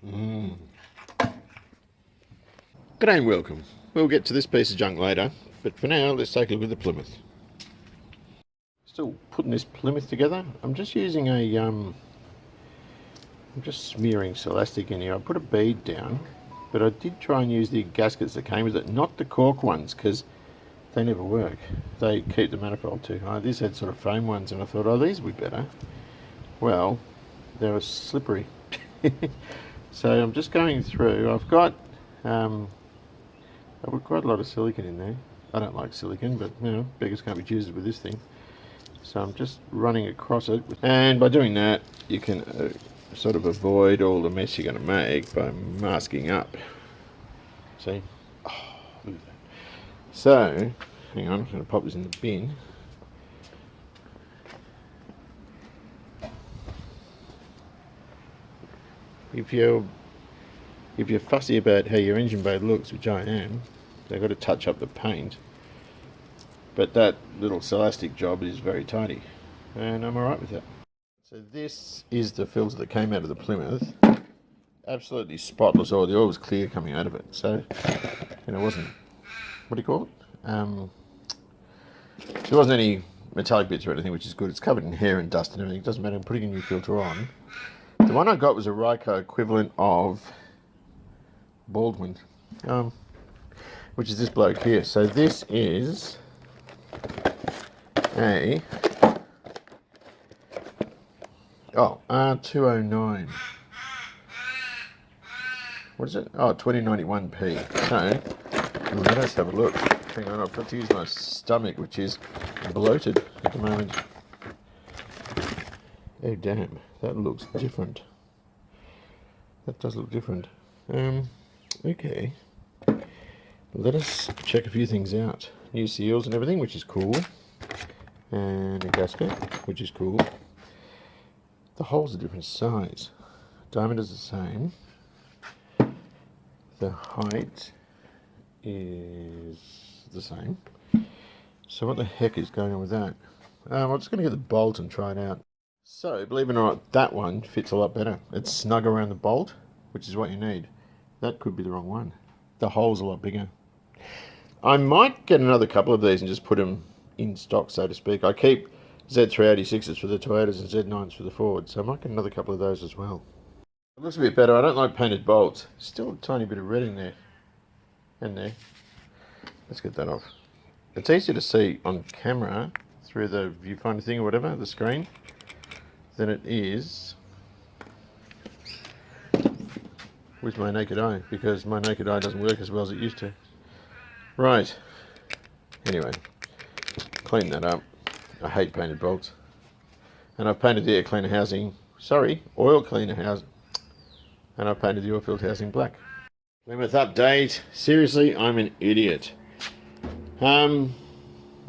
G'day and welcome. We'll get to this piece of junk later, but for now let's take a look at the Plymouth. Still putting this Plymouth together. I'm just using I'm just smearing elastic in here. I put a bead down, but I did try and use the gaskets that came with it, not the cork ones, because they never work. They keep the manifold too high. This had sort of foam ones, and I thought, oh, these would be better. Well, they were slippery. So I'm just going through. I've got quite a lot of silicone in there. I don't like silicone, but you know, beggars can't be choosers with this thing. So I'm just running across it, and by doing that, you can sort of avoid all the mess you're going to make by masking up. See? Oh, look at that. So, hang on, I'm going to pop this in the bin. If you're fussy about how your engine bay looks, which I am, they've got to touch up the paint. But that little elastic job is very tidy, and I'm alright with that. So this is the filter that came out of the Plymouth. Absolutely spotless oil. The oil was clear coming out of it. So, it wasn't, what do you call it? There wasn't any metallic bits or anything, which is good. It's covered in hair and dust and everything. It doesn't matter. I'm putting a new filter on. The one I got was a Ryco equivalent of Baldwin, which is this bloke here. So this is a R209. What is it? Oh, 2091p. So let us have a look. Hang on, I've got to use my stomach, which is bloated at the moment. Oh damn, that looks different. That does look different. Okay. Let us check a few things out. New seals and everything, which is cool. And a gasket, which is cool. The holes are different size. Diameter is the same. The height is the same. So what the heck is going on with that? I'm just going to get the bolt and try it out. So, believe it or not, that one fits a lot better. It's snug around the bolt, which is what you need. That could be the wrong one. The hole's a lot bigger. I might get another couple of these and just put them in stock, so to speak. I keep Z386s for the Toyotas and Z9s for the Fords, so I might get another couple of those as well. It looks a bit better. I don't like painted bolts. Still a tiny bit of red in there. And there. Let's get that off. It's easier to see on camera through the viewfinder thing or whatever, the screen, than it is with my naked eye, because my naked eye doesn't work as well as it used to. Right. Anyway, clean that up. I hate painted bolts. And I've painted the air cleaner housing, oil cleaner housing, and I've painted the oil filled housing black. Plymouth update. Seriously, I'm an idiot. Okay,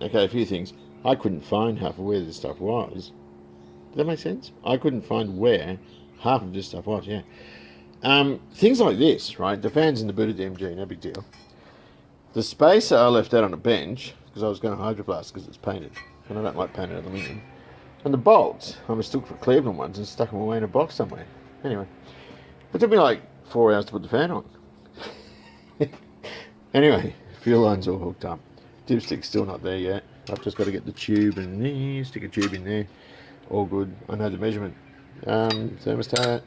a few things. I couldn't find half of where this stuff was. Does that make sense? I couldn't find where half of this stuff was, yeah. Things like this, right? The fans in the booted MG, no big deal. The spacer I left out on a bench because I was going to hydroblast because it's painted, and I don't like painted aluminium. And the bolts, I mistook for Cleveland ones and stuck them away in a box somewhere. Anyway, it took me like 4 hours to put the fan on. Anyway, fuel line's all hooked up. Dipstick's still not there yet. I've just got to get the tube and stick a tube in there. All good. I know the measurement. Thermostat.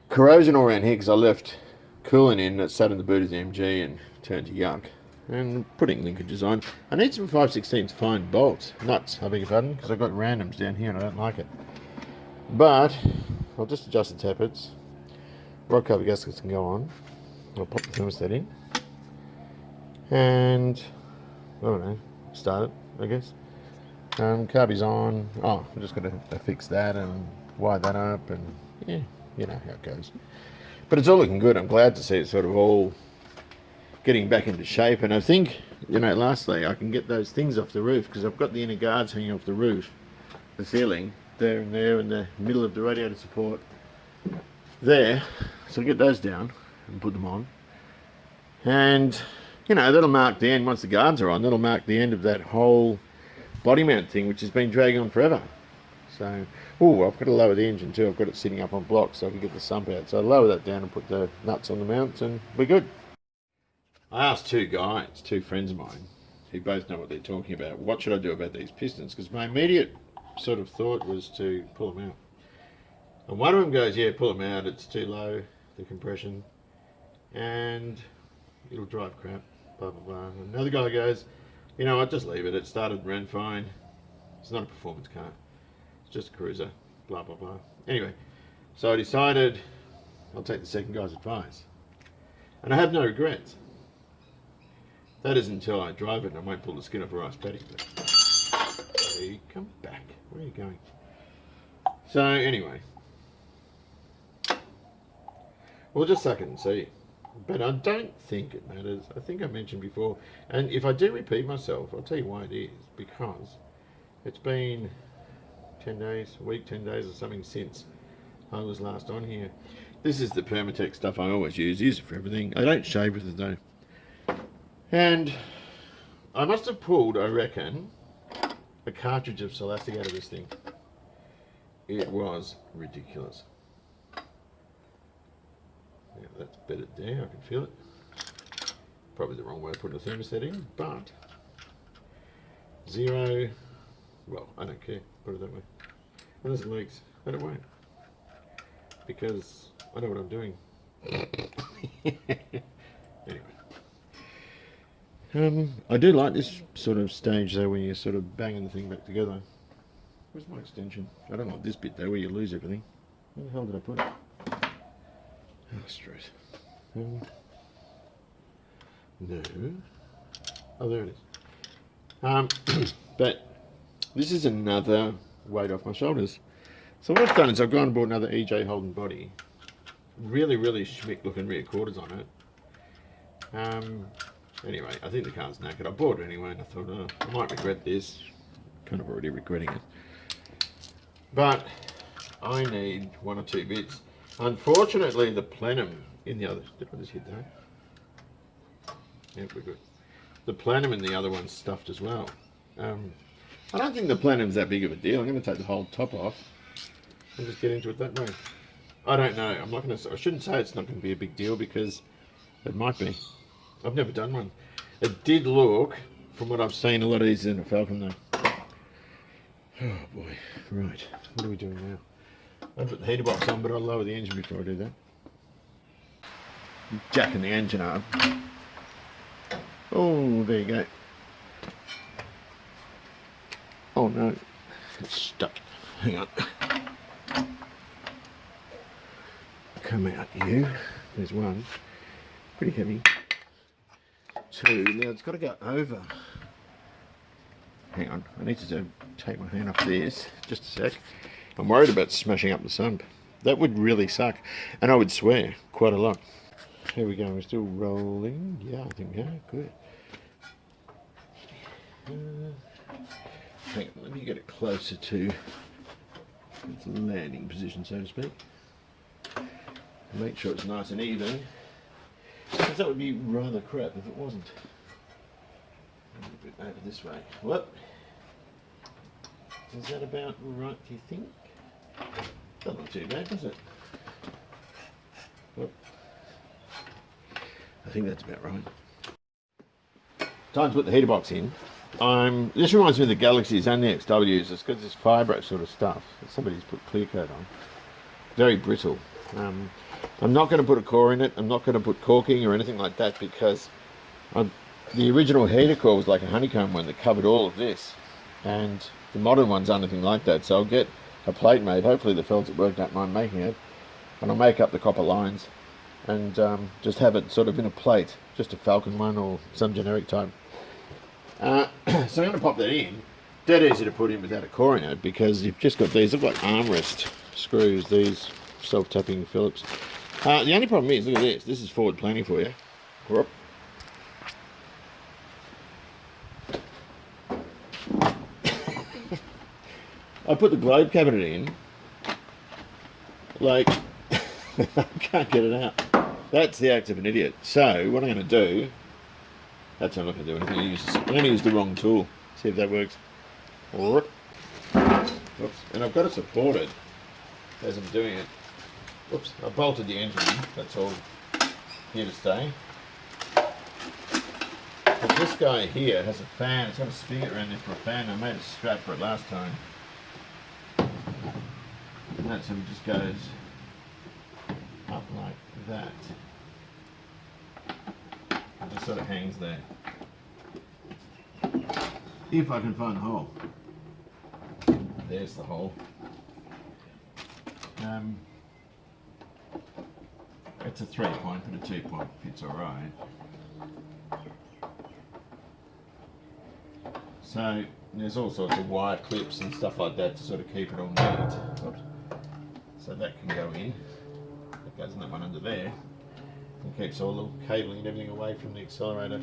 Corrosion all around here because I left coolant in that sat in the boot of the MG and turned to yuck. And putting linkages on. I need some 5/16 fine bolts. Nuts, I beg your pardon, because I've got randoms down here and I don't like it. But I'll just adjust the tappets. Rod cover gaskets can go on. I'll pop the thermostat in. And I don't know, start it, I guess. Carby's on. Oh, I'm just going to fix that and wire that up, and yeah, you know how it goes. But it's all looking good. I'm glad to see it sort of all getting back into shape. And I think, lastly, I can get those things off the roof because I've got the inner guards hanging off the roof, the ceiling, there and there in the middle of the radiator support there. So I'll get those down and put them on. And, that'll mark the end, once the guards are on, that'll mark the end of that whole body mount thing, which has been dragging on forever. So, oh, I've got to lower the engine too. I've got it sitting up on blocks so I can get the sump out. So I lower that down and put the nuts on the mounts and we're good. I asked two guys, two friends of mine, who both know what they're talking about, what should I do about these pistons? Because my immediate sort of thought was to pull them out. And one of them goes, yeah, pull them out, it's too low, the compression, and it'll drive crap, blah, blah, blah. And another guy goes, you know what, just leave it. It started, ran fine. It's not a performance car. It's just a cruiser, blah, blah, blah. Anyway, so I decided I'll take the second guy's advice. And I have no regrets. That is until I drive it and I won't pull the skin off a rice paddy. Hey, come back. Where are you going? So anyway, we'll just suck it and see. But I don't think it matters. I think I mentioned before, and if I do repeat myself, I'll tell you why it is. Because it's been 10 days, a week, 10 days or something since I was last on here. This is the Permatex stuff I always use it for everything. I don't shave with it though. And I must have pulled, I reckon, a cartridge of Solastic out of this thing. It was ridiculous. Yeah, that's bedded there, I can feel it. Probably the wrong way of putting a thermostat in, but zero, well, I don't care, put it that way. And there's leaks, but it won't. Because I know what I'm doing. Anyway. I do like this sort of stage though, when you're sort of banging the thing back together. Where's my extension? I don't like this bit though, where you lose everything. Where the hell did I put it? Oh, straight. No. Oh, there it is. But this is another weight off my shoulders. So what I've done is I've gone and bought another EJ Holden body. Really, really schmick looking rear quarters on it. Anyway, I think the car's knackered. I bought it anyway and I thought, oh, I might regret this. Kind of already regretting it. But I need one or two bits. Unfortunately, the plenum in the other... Did I just hit that? Yeah, we're good. The plenum in the other one's stuffed as well. I don't think the plenum's that big of a deal. I'm going to take the whole top off and just get into it that way. I don't know. I'm not going to... I shouldn't say it's not going to be a big deal because it might be. I've never done one. It did look, from what I've seen, a lot easier than a Falcon though. Oh boy. Right. What are we doing now? I'll put the heater box on, but I'll lower the engine before I do that. I'm jacking the engine up. Oh, there you go. Oh no, it's stuck. Hang on. Come out, you. There's one. Pretty heavy. Two. Now it's got to go over. Hang on. I need to take my hand off this. Just a sec. I'm worried about smashing up the sump. That would really suck. And I would swear quite a lot. Here we go. We're still rolling. Yeah, I think we are. Good. Hang on. Let me get it closer to its landing position, so to speak. Make sure it's nice and even. Because that would be rather crap if it wasn't. A little bit over this way. Whoop. Is that about right, do you think? Doesn't look too bad, does it? Whoop. I think that's about right. Time to put the heater box in. This reminds me of the Galaxies and the XWs. It's got this fibro sort of stuff that somebody's put clear coat on. Very brittle. I'm not going to put a core in it. I'm not going to put caulking or anything like that because the original heater core was like a honeycomb one that covered all of this, and the modern one's anything like that. So I'll get a plate made. Hopefully the fellas at work don't mind making it, and I'll make up the copper lines and just have it sort of in a plate, just a Falcon one or some generic type. So I'm going to pop that in. Dead easy to put in without a core in it because you've just got these. They've got armrest screws. These self-tapping Phillips. The only problem is, look at this. This is forward planning for you. Whoop. I put the globe cabinet in, like, I can't get it out. That's the act of an idiot. So, what I'm going to do, I'm not going to do anything. I'm going to use the wrong tool. See if that works. Whoops. And I've got to support it as I'm doing it. Whoops. I bolted the engine in. That's all here to stay. But this guy here has a fan. It's got a spigot around there for a fan. I made a strap for it last time. And that's how it just goes up like that. It just sort of hangs there. If I can find the hole. There's the hole. It's a 3-point, but a 2-point fits alright. So there's all sorts of wire clips and stuff like that to sort of keep it all neat. Oops. So that can go in. That goes in that one under there. And keeps all the cabling and everything away from the accelerator.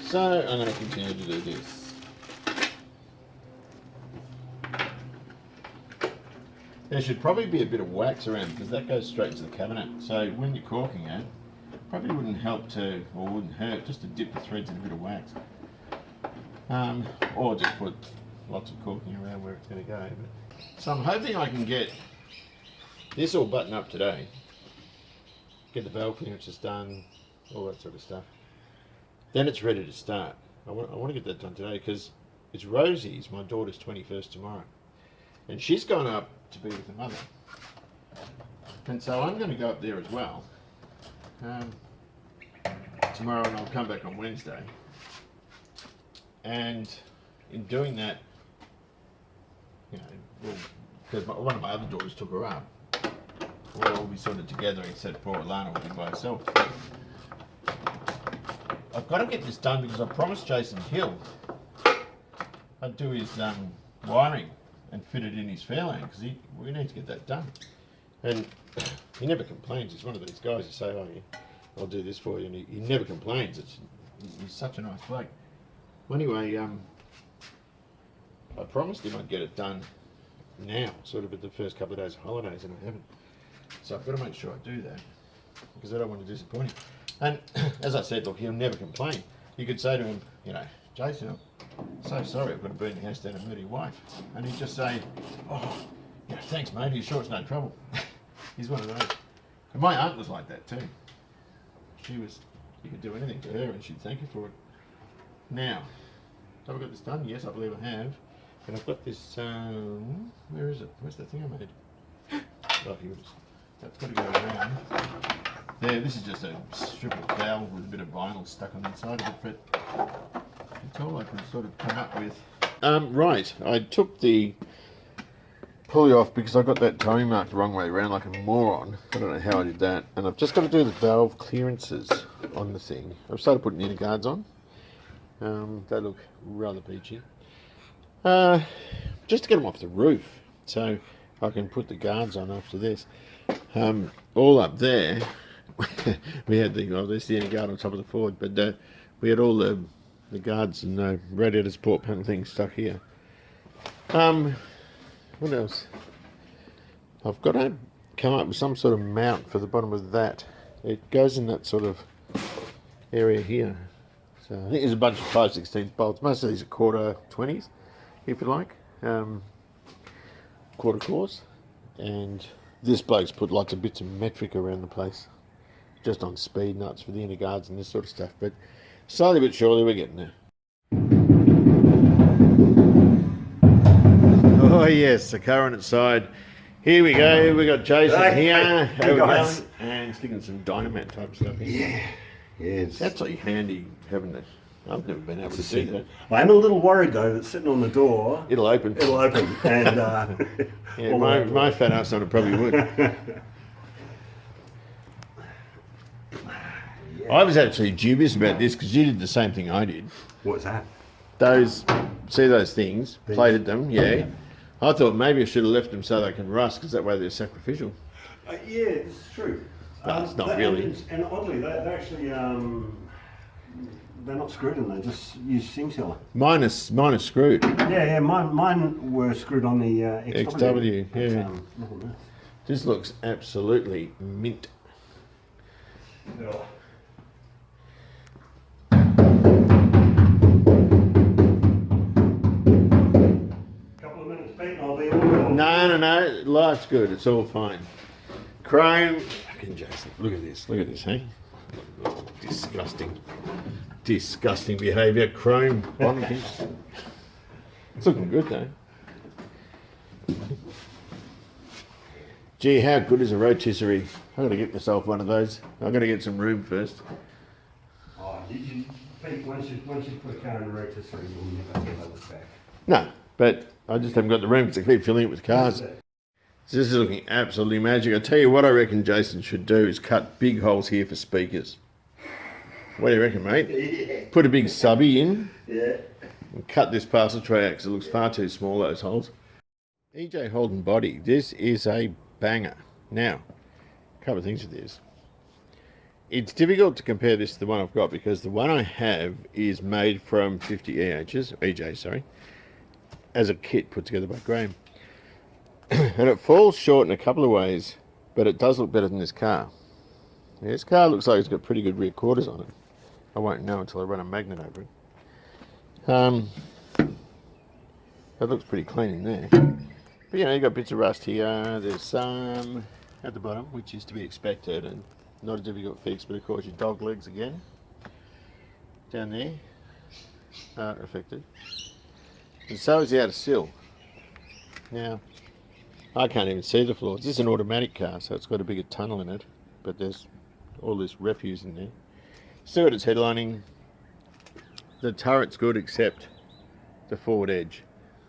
So I'm going to continue to do this. There should probably be a bit of wax around because that goes straight into the cabinet. So when you're caulking it, probably wouldn't help to, or wouldn't hurt, just to dip the threads in a bit of wax. Or just put lots of caulking around where it's going to go. But, so I'm hoping I can get this all buttoned up today. Get the valve clearances done, all that sort of stuff. Then it's ready to start. I want to get that done today because it's Rosie's, my daughter's 21st tomorrow. And she's gone up to be with her mother. And so I'm going to go up there as well tomorrow, and I'll come back on Wednesday. And in doing that, you know, because one of my other daughters took her up, we'll all be sort of together except poor Alana will be by herself. I've got to get this done because I promised Jason Hill I'd do his wiring and fit it in his Fairlane because we need to get that done. And he never complains. He's one of these guys who say, "Oh, yeah, I'll do this for you," and he never complains. He's such a nice bloke. Well, anyway, I promised him I'd get it done now, sort of at the first couple of days of holidays, and I haven't. So I've got to make sure I do that because I don't want to disappoint him. And as I said, look, he'll never complain. You could say to him, you know, "Jason, I'm so sorry I've got to burn your house down and murder your wife." And he'd just say, "Oh, yeah, thanks, mate. Are you sure it's no trouble?" He's one of those. And my aunt was like that too. You could do anything to her and she'd thank you for it. Now, have I got this done? Yes, I believe I have. And I've got this, where is it? Where's that thing I made? Oh, here it is. That's got to go around. There, this is just a strip of dowel with a bit of vinyl stuck on the inside of it, but it's all I can sort of come up with. Right, I took the pulley off because I got that towing marked the wrong way around like a moron. I don't know how I did that. And I've just got to do the valve clearances on the thing. I've started putting inner guards on. They look rather peachy. Just to get them off the roof, so I can put the guards on after this. All up there, we had there's the inner guard on top of the Ford, but we had all the guards and radiator support panel things stuck here. What else? I've got to come up with some sort of mount for the bottom of that. It goes in that sort of area here. So I think there's a bunch of 5/16 bolts. Most of these are quarter 20s, if you like, quarter cores. And this bloke's put lots of bits of metric around the place, just on speed nuts for the inner guards and this sort of stuff. But slowly but surely we're getting there. Oh yes, the current side. Here we go. We got Jason here. How we going? And sticking some dynamite type stuff in. Yeah. Yes. That's like handy having it. I've never been able to see that. I am a little worried though that sitting on the door. It'll open. It'll open. And yeah, my fat ass on it probably would. Yeah. I was actually dubious about this because you did the same thing I did. What's that? Those things, plated them, yeah. I thought maybe I should have left them so they can rust because that way they're sacrificial. Yeah, it's true. No, it's not really. And oddly, they're actually they're not screwed in. They just use seam sealer. Mine is screwed. Yeah. Mine were screwed on the XW. Yeah. But, This looks absolutely mint. yeah. No. Life's good. It's all fine. Chrome. Fucking Jason. Look at this. Look at this, hey? Disgusting. Disgusting behaviour. Chrome bottom piece. It's looking good though. Gee, how good is a rotisserie? I'm gonna get myself one of those. I'm gonna get some room first. Oh, once you put a car in a rotisserie, you'll never get it back. No, but I just haven't got the room because I keep filling it with cars. So this is looking absolutely magic. I tell you what I reckon Jason should do is cut big holes here for speakers. What do you reckon, mate? Yeah. Put a big subby in. Yeah. And cut this parcel tray out because it looks far too small, those holes. EJ Holden body. This is a banger. Now, a couple of things with this. It's difficult to compare this to the one I've got because the one I have is made from 50 EJ, sorry, as a kit put together by Graham. And it falls short in a couple of ways, but it does look better than this car. Now, this car looks like it's got pretty good rear quarters on it. I won't know until I run a magnet over it. That looks pretty clean in there. But you know, you've got bits of rust here. There's some at the bottom, which is to be expected and not a difficult fix, but of course your dog legs again. Down there are affected. And so is the outer sill. Now, I can't even see the floors. This is an automatic car, so it's got a bigger tunnel in it, but there's all this refuse in there. Still got its headlining. The turret's good except the forward edge.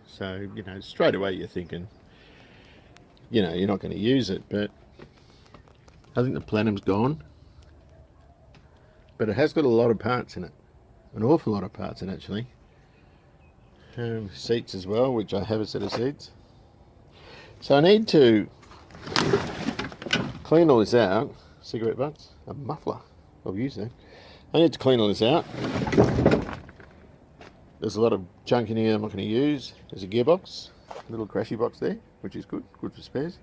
So, you know, straight away you're thinking, you know, you're not going to use it, but I think the plenum's gone. But it has got a lot of parts in it. An awful lot of parts in it, actually. Seats as well, which I have a set of seats. So I need to clean all this out. Cigarette butts, a muffler. I'll use that. I need to clean all this out. There's a lot of junk in here I'm not going to use. There's a gearbox, a little crashy box there, which is good for spares.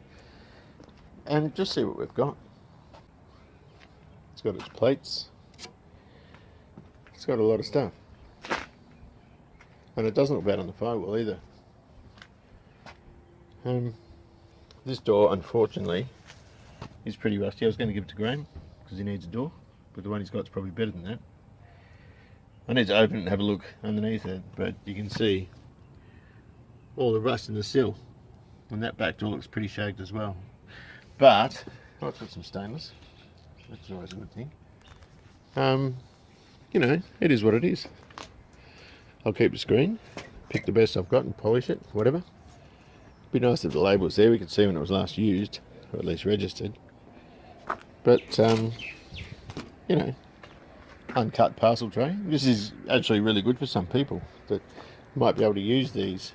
And just see what we've got. It's got its plates. It's got a lot of stuff. And it doesn't look bad on the firewall either. This door, unfortunately, is pretty rusty. I was going to give it to Graham because he needs a door, but the one he's got is probably better than that. I need to open it and have a look underneath it, but you can see all the rust in the sill, and that back door looks pretty shagged as well. But I'll put some stainless. That's always a good thing. You know, it is what it is. I'll keep the screen, pick the best I've got and polish it, whatever. Be nice if the label was there, we could see when it was last used, or at least registered. But, you know, uncut parcel tray. This is actually really good for some people that might be able to use these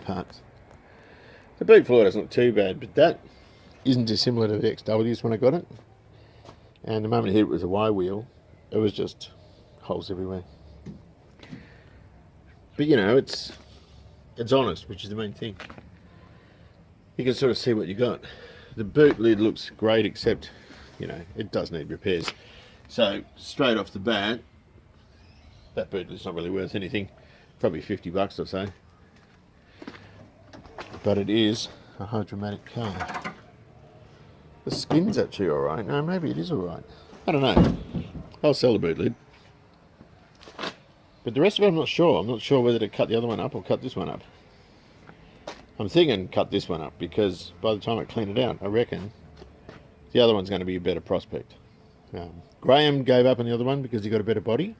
parts. The boot floor doesn't look too bad, but that isn't dissimilar to the XW's when I got it. And the moment I hit it with a Y wheel, it was just holes everywhere. But you know, it's honest, which is the main thing. You can sort of see what you got. The boot lid looks great, except, you know, it does need repairs. So straight off the bat, that boot lid's not really worth anything. Probably $50 or so. But it is a hydromatic car. The skin's actually alright. No, maybe it is alright. I don't know. I'll sell the boot lid. But the rest of it I'm not sure. I'm not sure whether to cut the other one up or cut this one up. I'm thinking cut this one up because by the time I clean it out, I reckon the other one's going to be a better prospect. Graham gave up on the other one because he got a better body.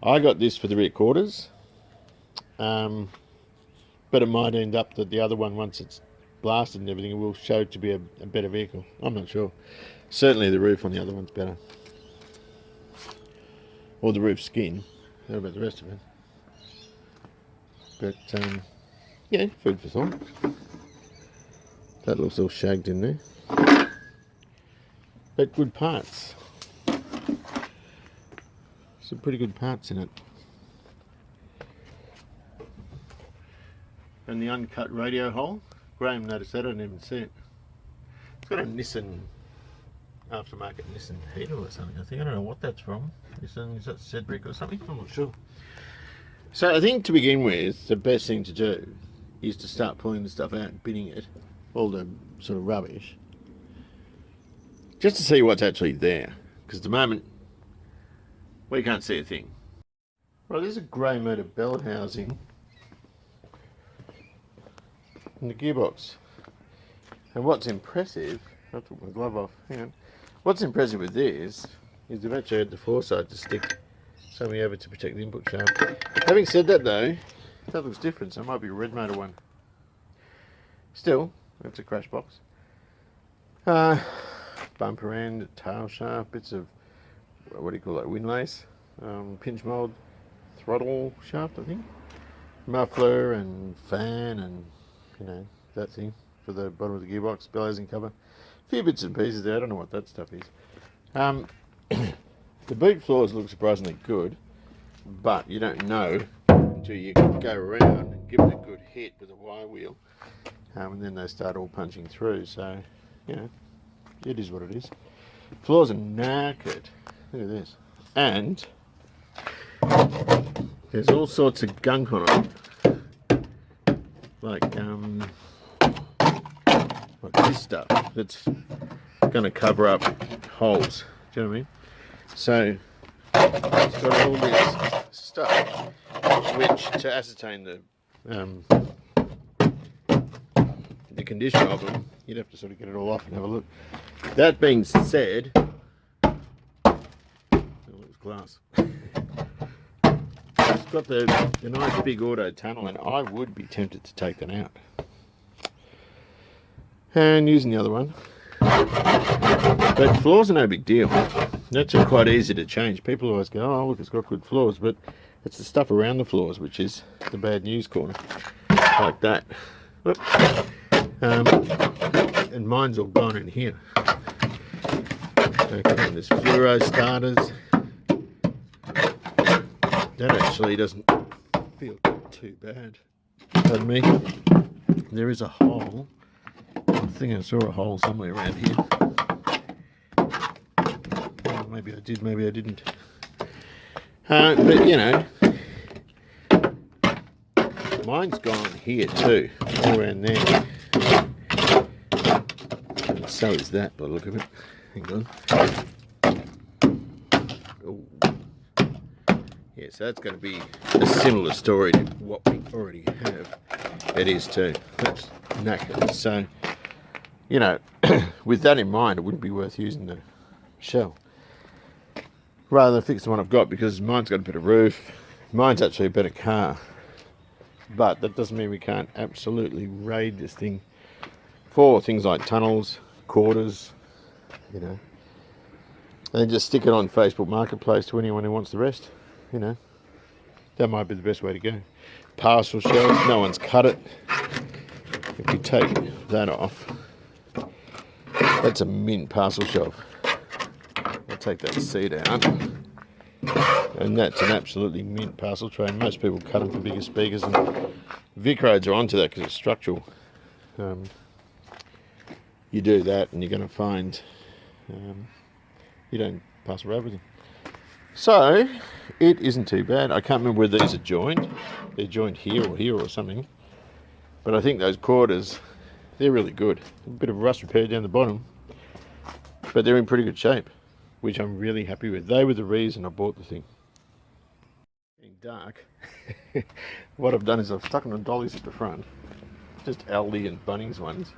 I got this for the rear quarters. But it might end up that the other one, once it's blasted and everything, will show to be a better vehicle. I'm not sure. Certainly the roof on the other one's better. Or the roof skin. I don't know about the rest of it. But, yeah, food for thought. That looks all shagged in there. But good parts. Some pretty good parts in it. And the uncut radio hole. Graham noticed that, I didn't even see it. It's got a Nissan, aftermarket Nissan heater or something, I think. I don't know what that's from. Nissan, is that Cedric or something? I'm not sure. So I think to begin with, the best thing to do is to start pulling the stuff out and binning it all the sort of rubbish, just to see what's actually there. Because at the moment, we can't see a thing. Right, there's a grey motor bell housing in the gearbox. And what's impressive, I took my glove off, hang on. What's impressive with this is they've actually had the foresight to stick something over to protect the input shaft. Having said that though, that looks different, so it might be a red motor one. Still, it's a crash box. Bumper end, tail shaft, bits of, what do you call that, windlace, pinch mould, throttle shaft I think, muffler and fan and, you know, that thing for the bottom of the gearbox, bellows and cover. A few bits and pieces there, I don't know what that stuff is. The boot floors look surprisingly good, but you don't know until you go around and give it a good hit with a wire wheel, and then they start all punching through, so, you know, it is what it is. Floors are knackered. Look at this. And there's all sorts of gunk on it. Like this stuff that's going to cover up holes. Do you know what I mean? So it's got all this stuff which, to ascertain the condition of them, you'd have to sort of get it all off and have a look. That being said, oh, it was glass. It's got the nice big auto tunnel, and I would be tempted to take that out. And using the other one. But floors are no big deal. That's quite easy to change. People always go, oh look, it's got good floors, but it's the stuff around the floors which is the bad news corner. Like that. Whoop. And mine's all gone in here. Okay, there's fluoro starters. That actually doesn't feel too bad. Pardon me. There is a hole. I think I saw a hole somewhere around here. Well, maybe I did, maybe I didn't. But you know, mine's gone here too, all around there. And so is that by the look of it. Hang on. Ooh. Yeah, so that's going to be a similar story to what we already have. It is too. That's knackered. So, you know, with that in mind, it wouldn't be worth using the shell. Rather than fix the one I've got, because mine's got a better roof. Mine's actually a better car. But that doesn't mean we can't absolutely raid this thing for things like tunnels, quarters, you know. And then just stick it on Facebook Marketplace to anyone who wants the rest, you know. That might be the best way to go. Parcel shelves, no one's cut it. If you take that off, that's a mint parcel shelf. I'll take that seat out. And that's an absolutely mint parcel tray. Most people cut them for bigger speakers, and Vic Roads are onto that because it's structural. You do that and you're going to find you don't pass around with them. So it isn't too bad. I can't remember whether these are joined. They're joined here or something. But I think those quarters, they're really good. A bit of rust repair down the bottom, but they're in pretty good shape, which I'm really happy with. They were the reason I bought the thing. Getting dark. What I've done is I've stuck them on dollies at the front, just Aldi and Bunnings ones,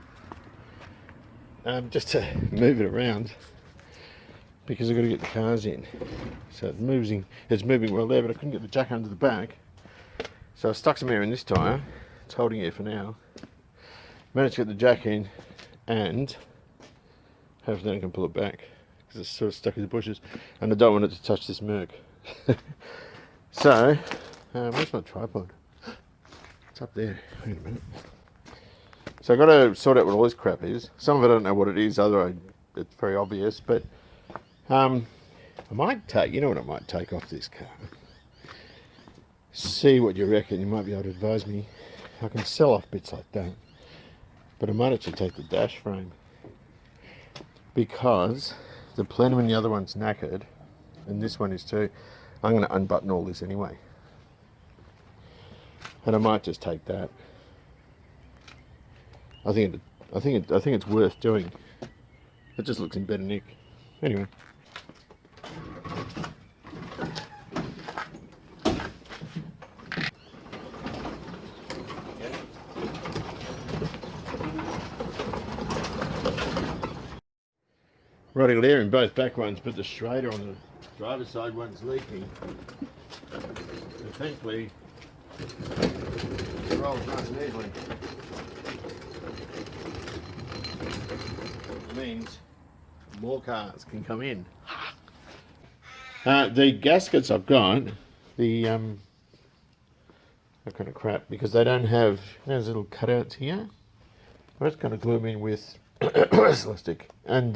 just to move it around, because I've got to get the cars in. So it's moving well there, but I couldn't get the jack under the back. So I stuck some air in this tyre. It's holding air for now. Managed to get the jack in, and hopefully I can pull it back, because it's sort of stuck in the bushes, and I don't want it to touch this Merc. So, where's my tripod? It's up there. Wait a minute. So I've got to sort out what all this crap is. Some of it I don't know what it is, it's very obvious, but I might take, you know what I might take off this car? See what you reckon. You might be able to advise me. I can sell off bits like that, but I might actually take the dash frame, because the plenum and the other one's knackered, and this one is too. I'm going to unbutton all this anyway, and I might just take that. I think I think it's worth doing. It just looks in better nick. Anyway. Rotting there in both back ones, but the Schrader on the driver's side one's leaking. And thankfully, it rolls nice and easily. It means more cars can come in. The gaskets I've got, the that kind of crap, because they don't have those little cutouts here. I'm just going to glue them in with elastic and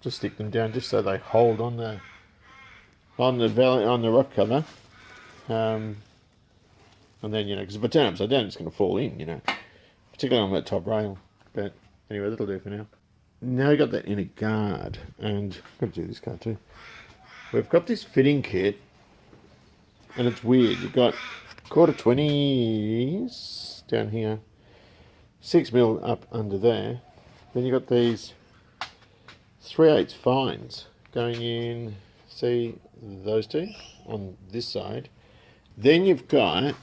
just stick them down just so they hold on the rock cover. And then, you know, because if I turn it upside down, it's going to fall in, you know, particularly on that top rail. But anyway, that'll do for now. Now we got that inner guard, and I've got to do this car too. We've got this fitting kit, and it's weird. You've got 1/4-20s down here, 6mm up under there. Then you've got these 3/8 fines going in, see those two on this side. Then you've got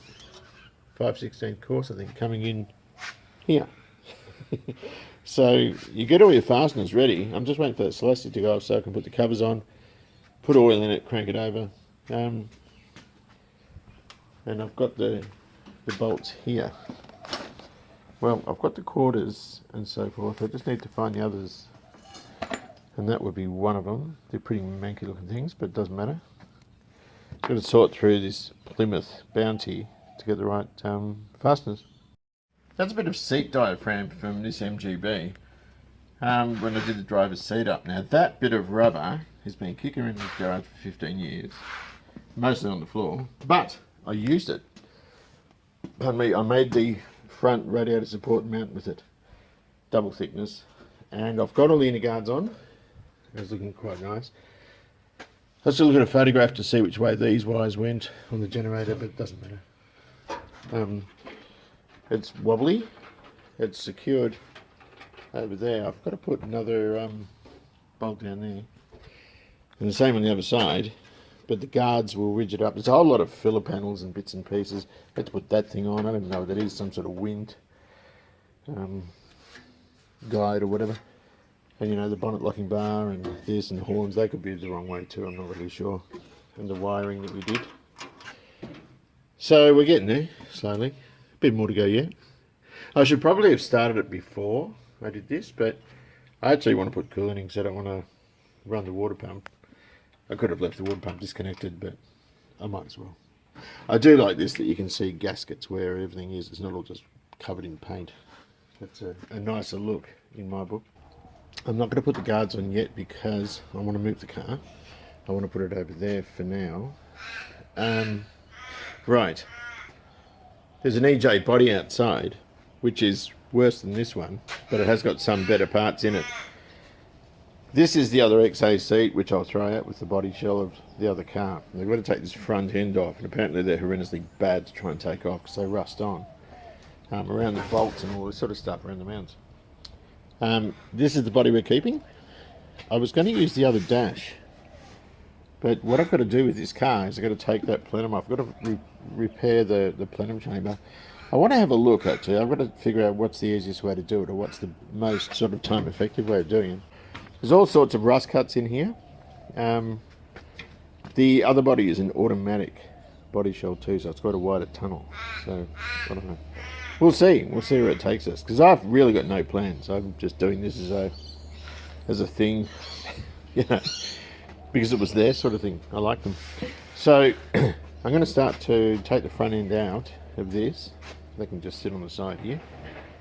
5/16 course, I think, coming in here. So you get all your fasteners ready. I'm just waiting for that Celestia to go off so I can put the covers on, put oil in it, crank it over. And I've got the bolts here. Well, I've got the quarters and so forth. I just need to find the others. And that would be one of them. They're pretty manky looking things, but it doesn't matter. Got to sort through this Plymouth Bounty to get the right fasteners. That's a bit of seat diaphragm from this MGB when I did the driver's seat up. Now that bit of rubber has been kicking around in the garage for 15 years, mostly on the floor, but I used it. Pardon me, I made the front radiator support mount with it, double thickness, and I've got all the inner guards on. It's looking quite nice. I was still looking at a photograph to see which way these wires went on the generator, but it doesn't matter. It's wobbly. It's secured over there. I've got to put another bolt down there. And the same on the other side, but the guards will rigid up. There's a whole lot of filler panels and bits and pieces. I had to put that thing on. I don't know what that is, some sort of wind guide or whatever. And you know, the bonnet locking bar and this and the horns, they could be the wrong way too, I'm not really sure. And the wiring that we did. So we're getting there, slowly. A bit more to go yet. I should probably have started it before I did this, but I actually want to put cooling in because I don't want to run the water pump. I could have left the water pump disconnected, but I might as well. I do like this, that you can see gaskets where everything is. It's not all just covered in paint. It's a nicer look in my book. I'm not going to put the guards on yet because I want to move the car. I want to put it over there for now. Right. There's an EJ body outside, which is worse than this one, but it has got some better parts in it. This is the other XA seat, which I'll throw out with the body shell of the other car. They've got to take this front end off, and apparently they're horrendously bad to try and take off because they rust on around the bolts and all this sort of stuff around the mounts. This is the body we're keeping. I was going to use the other dash, but what I've got to do with this car is I've got to take that plenum off. I've got to repair the plenum chamber. I want to have a look actually. I've got to figure out what's the easiest way to do it, or what's the most sort of time effective way of doing it. There's all sorts of rust cuts in here. The other body is an automatic body shell too, so it's got a wider tunnel. So I don't know. We'll see where it takes us, because I've really got no plans. I'm just doing this as a thing, you know, because it was there sort of thing. I like them. So I'm going to start to take the front end out of this. They can just sit on the side here.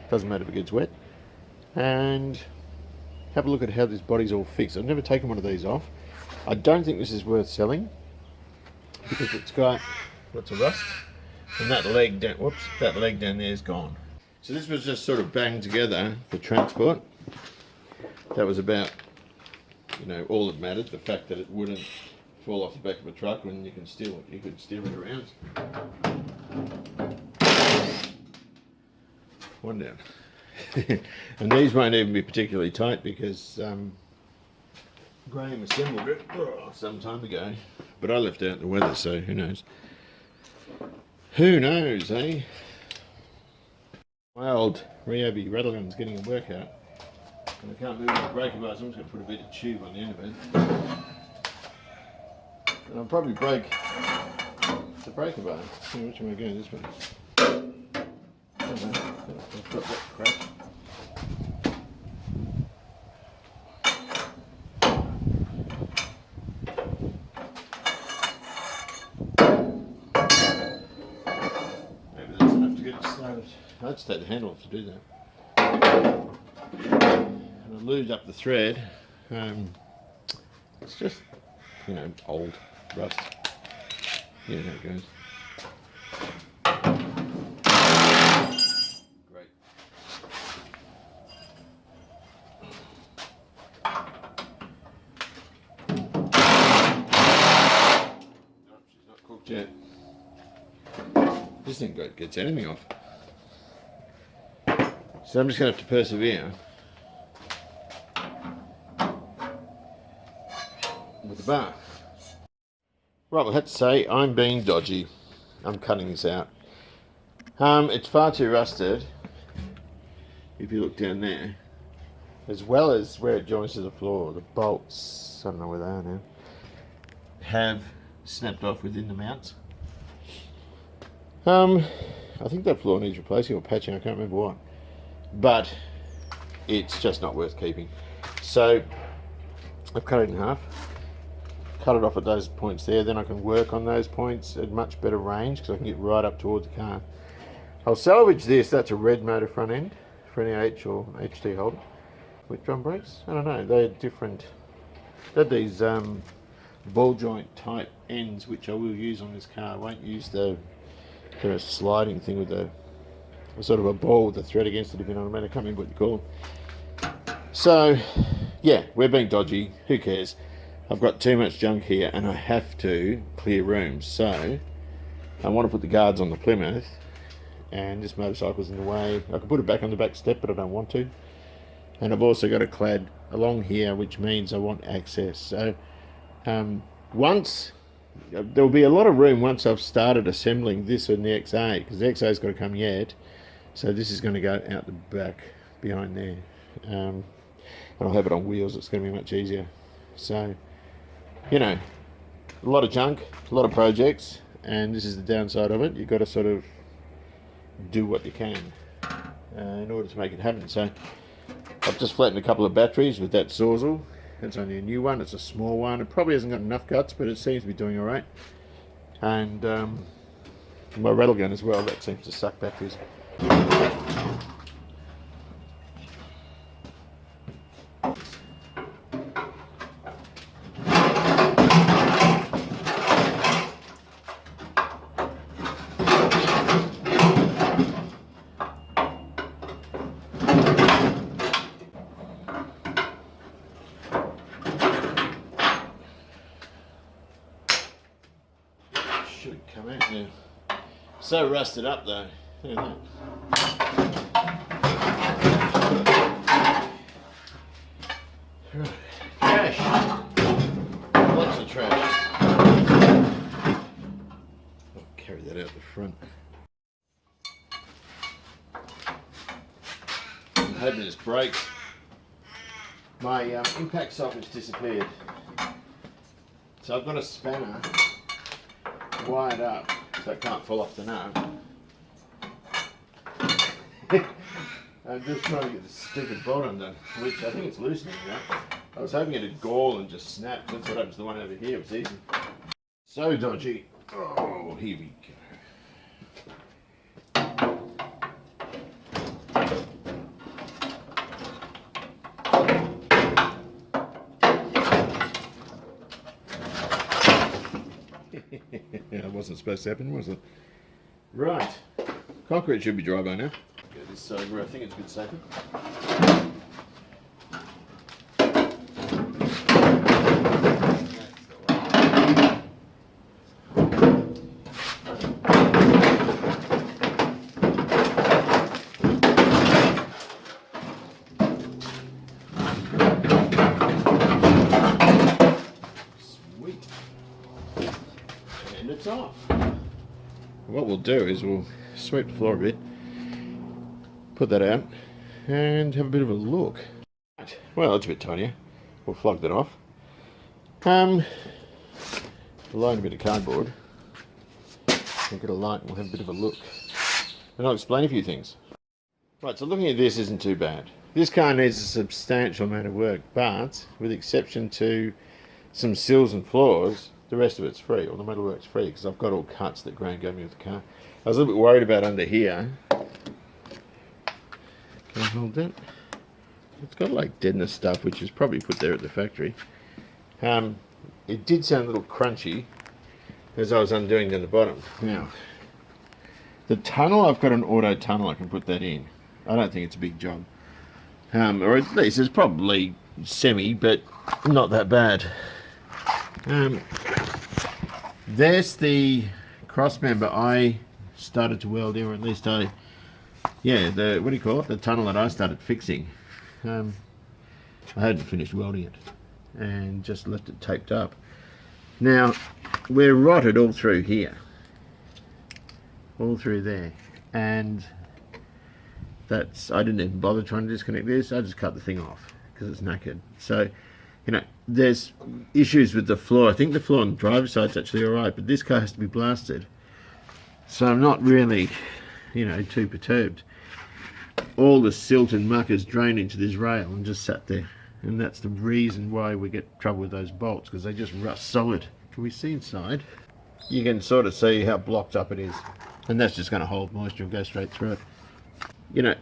Doesn't matter if it gets wet. And have a look at how this body's all fixed. I've never taken one of these off. I don't think this is worth selling because it's got lots of rust. And that leg down, whoops, that leg down there is gone. So this was just sort of banged together for transport. That was about, you know, all that mattered. The fact that it wouldn't fall off the back of a truck when you can steer it. You could steer it around. One down. And these won't even be particularly tight because Graham assembled it some time ago, but I left out the weather, so who knows? Who knows, eh? My old Ryobi rattle gun's getting a workout, and I can't move the breaker bar, so I'm just going to put a bit of tube on the end of it. And I'll probably break the breaker bar. Which way am I going? This way. I don't know. I've got that crack. Maybe that's enough to get it started. I'd just take the handle off to do that. And I lubed up the thread. It's just, you know, old rust. Yeah, there it goes. Great. Nope, she's not cooked yet. This thing gets anything off. So I'm just going to have to persevere with the bar. Right, well, I have to say, I'm being dodgy. I'm cutting this out. It's far too rusted, if you look down there, as well as where it joins to the floor. The bolts, I don't know where they are now, have snapped off within the mounts. I think that floor needs replacing or patching, I can't remember what. But it's just not worth keeping. So I've cut it in half. Cut it off at those points there, then I can work on those points at much better range because I can get right up towards the car. I'll salvage this. That's a red motor front end for any H or HT Holden. With drum brakes? I don't know, they're different. They're these ball joint type ends which I will use on this car. I won't use the sliding thing with a sort of a ball with a thread against it, if you know what I mean. I can't remember what you call them. So yeah, we're being dodgy, who cares? I've got too much junk here and I have to clear rooms, so I want to put the guards on the Plymouth and this motorcycle's in the way. I can put it back on the back step, but I don't want to. And I've also got a clad along here, which means I want access. So once there'll be a lot of room once I've started assembling this and the XA, because the XA's got to come yet. So this is going to go out the back behind there. And I'll have it on wheels, it's going to be much easier. So, you know, a lot of junk, a lot of projects, and this is the downside of it. You've got to sort of do what you can in order to make it happen. So I've just flattened a couple of batteries with that Sawzall. It's only a new one, it's a small one. It probably hasn't got enough guts, but it seems to be doing all right. And my rattle gun as well, that seems to suck batteries. Should come out now. So rusted up though. Look at that. Right. Trash. Lots of trash. I'll carry that out the front. I'm hoping this breaks. My impact socket's disappeared. So I've got a spanner wired up so it can't fall off the nut. I'm just trying to get this stupid bolt undone, which I think it's loosening now. I was hoping it'd gall and just snap. That's what happens to the one over here. It's easy. So dodgy. Oh, here we go. That wasn't supposed to happen, was it? Right. Concrete should be dry by now. Get this over, I think it's a bit safer. off. What we'll do is we'll sweep the floor a bit, put that out, and have a bit of a look. Right. Well, it's a bit tidier. We'll flog that off. Line a bit of cardboard. We'll get a light and we'll have a bit of a look. And I'll explain a few things. Right, so looking at this isn't too bad. This car needs a substantial amount of work, but with exception to some sills and floors, the rest of it's free. All the metalwork's free because I've got all cuts that Graham gave me with the car. I was a little bit worried about under here. Can I hold that? It's got like deadness stuff, which is probably put there at the factory. It did sound a little crunchy as I was undoing down the bottom. Now, the tunnel, I've got an auto tunnel, I can put that in. I don't think it's a big job. Or at least it's probably semi, but not that bad. There's the cross member I started to weld in, or at least what do you call it? The tunnel that I started fixing. I hadn't finished welding it and just left it taped up. Now, we're rotted all through here. All through there. And I didn't even bother trying to disconnect this. I just cut the thing off because it's knackered. So, there's issues with the floor. I think the floor on the driver's side's actually alright, but this car has to be blasted. So I'm not really, too perturbed. All the silt and muck has drained into this rail and just sat there. And that's the reason why we get trouble with those bolts, because they just rust solid. Can we see inside? You can sort of see how blocked up it is. And that's just going to hold moisture and go straight through it.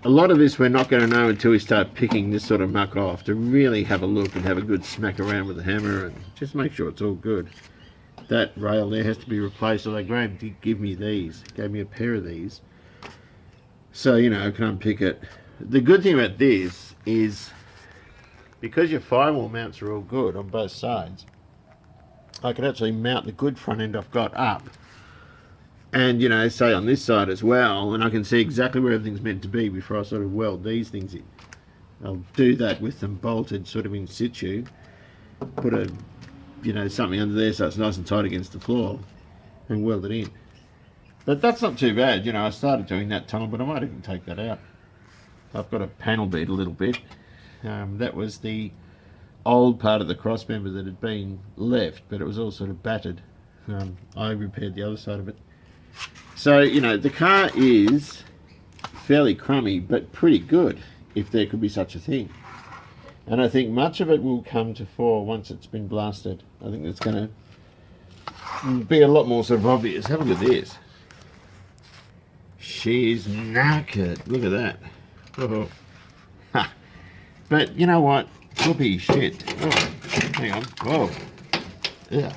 A lot of this we're not going to know until we start picking this sort of muck off, to really have a look and have a good smack around with the hammer and just make sure it's all good. That rail there has to be replaced. Although Graham did give me these, gave me a pair of these. So, I can unpick it. The good thing about this is, because your firewall mounts are all good on both sides, I can actually mount the good front end I've got up. And, say on this side as well, and I can see exactly where everything's meant to be before I sort of weld these things in. I'll do that with them bolted sort of in situ. Put something under there so it's nice and tight against the floor and weld it in. But that's not too bad. I started doing that tunnel, but I might even take that out. I've got a panel bead a little bit. That was the old part of the cross member that had been left, but it was all sort of battered. I repaired the other side of it. So, the car is fairly crummy, but pretty good, if there could be such a thing. And I think much of it will come to fore once it's been blasted. I think it's going to be a lot more sort of obvious. Have a look at this. She's knackered. Look at that. Oh. Ha. But you know what? Whoopee shit. Oh, hang on. Whoa. Yeah.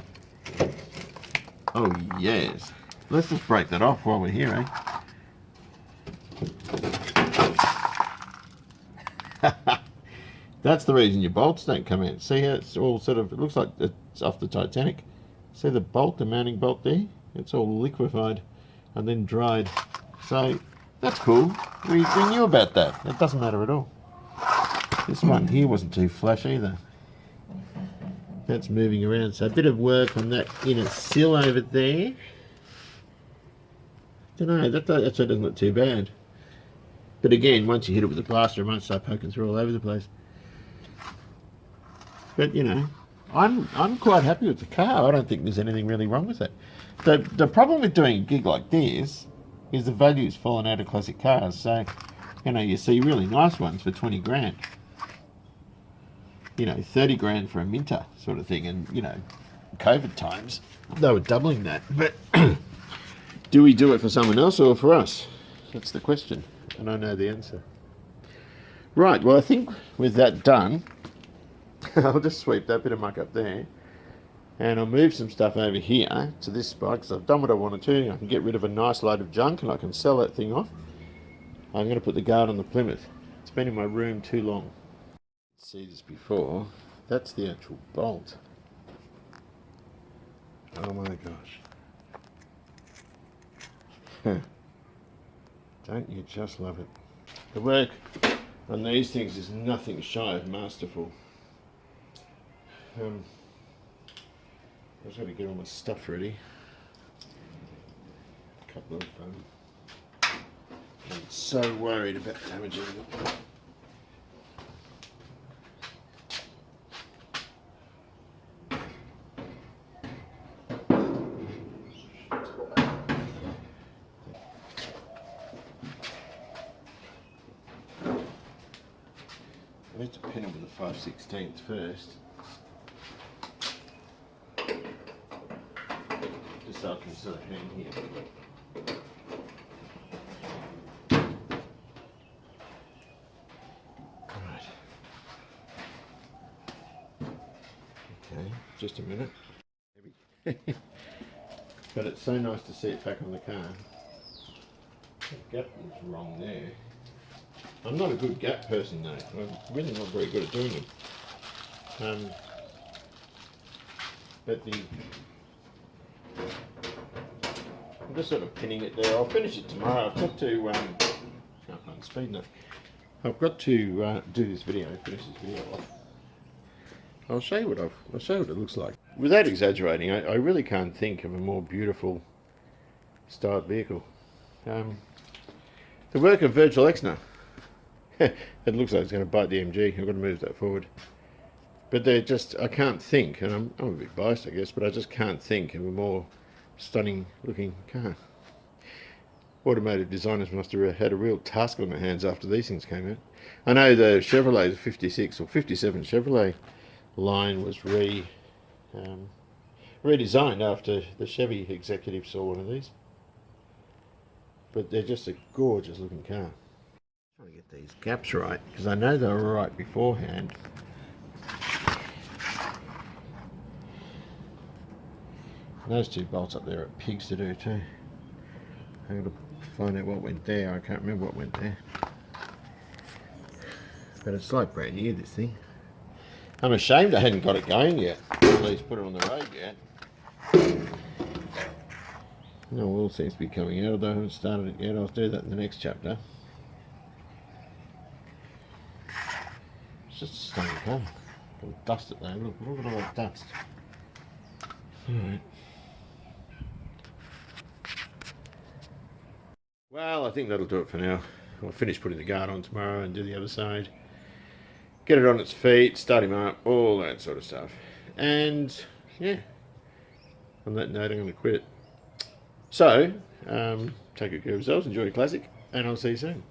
Oh, yes. Let's just break that off while we're here, eh? That's the reason your bolts don't come out. See how it's all sort of, it looks like it's off the Titanic. See the bolt, the mounting bolt there? It's all liquefied and then dried. So that's cool. We knew about that. It doesn't matter at all. This one here wasn't too flash either. That's moving around. So a bit of work on that inner sill over there. Don't know, that actually doesn't look too bad. But again, once you hit it with a blaster, it might start poking through all over the place. But I'm quite happy with the car. I don't think there's anything really wrong with it. The problem with doing a gig like this is the value's fallen out of classic cars. So, you see really nice ones for 20 grand. 30 grand for a Minter sort of thing. And, COVID times, they were doubling that. But do we do it for someone else or for us? That's the question. And I know the answer. Right, well, I think with that done, I'll just sweep that bit of muck up there. And I'll move some stuff over here to this spot because I've done what I wanted to. I can get rid of a nice load of junk and I can sell that thing off. I'm going to put the guard on the Plymouth. It's been in my room too long. See this before. That's the actual bolt. Oh my gosh. Don't you just love it? The work on these things is nothing shy of masterful. I've got to get all my stuff ready. couple of I'm so worried about damaging them. I need to pin them with the 5/16 first. Just so I can sort of hang here. Right. Okay, just a minute. But it's so nice to see it back on the car. The gap was wrong there. I'm not a good gap person though. I'm really not very good at doing them. But I'm just sort of pinning it there. I'll finish it tomorrow. I've got to can't find the speed enough. I've got to do this video, finish this video off. I'll show you what it looks like. Without exaggerating, I really can't think of a more beautiful styled vehicle. The work of Virgil Exner. It looks like it's going to bite the MG. I've got to move that forward. But they're just, I can't think, and I'm a bit biased I guess, but I just can't think of a more stunning looking car. Automotive designers must have had a real task on their hands after these things came out. I know the Chevrolet 56 or 57 Chevrolet line was redesigned after the Chevy executive saw one of these. But they're just a gorgeous looking car. I'm trying to get these gaps right, because I know they were right beforehand. Those two bolts up there are pigs to do too. I've got to find out what went there. I can't remember what went there. But it's like brand new, this thing. I'm ashamed I hadn't got it going yet. At least put it on the road yet. No oil seems to be coming out, although I haven't started it yet. I'll do that in the next chapter. It's just a stunning car. I'll dust it though. Look at all that dust. Alright. Well, I think that'll do it for now. I'll finish putting the guard on tomorrow and do the other side. Get it on its feet, start him up, all that sort of stuff. And yeah, on that note, I'm going to quit it. So, take good care of yourselves, enjoy your classic, and I'll see you soon.